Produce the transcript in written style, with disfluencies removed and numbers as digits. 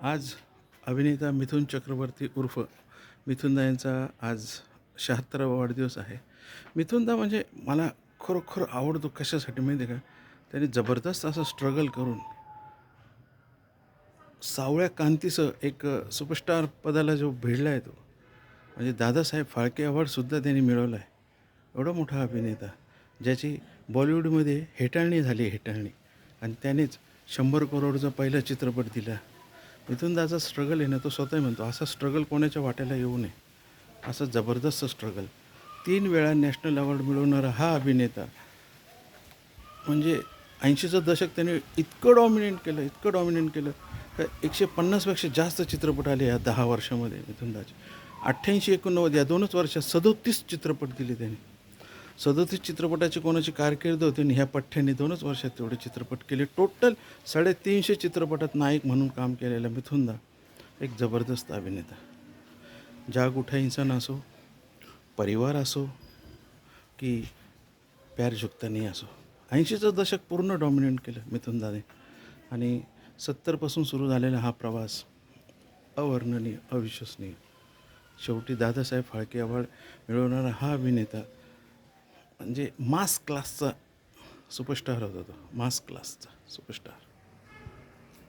आज अभिनेता मिथुन चक्रवर्ती उर्फ मिथुनदा यांचा आज 76वा वाढदिवस आहे. मिथुनदा म्हणजे मला खरोखर आवडतो कशासाठी माहिती आहे का? त्याने जबरदस्त असं स्ट्रगल करून सावळ्या कांतीसह एक सुपरस्टार पदाला जो भिडला आहे तो, म्हणजे दादासाहेब फाळके अवॉर्डसुद्धा त्यांनी मिळवला आहे. एवढा मोठा अभिनेता ज्याची बॉलिवूडमध्ये हेटाळणी झाली हेटाळणी, आणि त्यानेच 100 करोडचा पहिला चित्रपट दिला. मिथुनदाचा स्ट्रगल आहे ना, तो स्वतः म्हणतो असा स्ट्रगल कोणाच्या वाट्याला येऊ नये, असं जबरदस्त स्ट्रगल. 3 वेळा नॅशनल अवॉर्ड मिळवणारा हा अभिनेता, म्हणजे 80चं दशक त्याने इतकं डॉमिनेट केलं का 150पेक्षा जास्त चित्रपट आले या 10 वर्षामध्ये मिथुनदाचे. 88-89 या 2च वर्षात 37 चित्रपट दिले त्याने. 37 चित्रपटाची कोणाची कारकीर्द होती आणि ह्या पठ्ठ्याने 2च वर्षात तेवढे चित्रपट केले. टोटल 350 चित्रपटात नायक म्हणून काम केलेला मिथुनदा एक जबरदस्त अभिनेता. जाग उठा इंसान असो, परिवार असो की प्यार झुकता नहीं असो, 80चं दशक पूर्ण डॉमिनेट केलं मिथुनदाने. आणि 70पासून सुरू झालेला हा प्रवास अवर्णनीय, अविश्वसनीय. शेवटी दादासाहेब फाळके अवॉर्ड मिळवणारा हा अभिनेता म्हणजे मास क्लासचा सुपरस्टार होता तो, मास क्लासचा सुपरस्टार.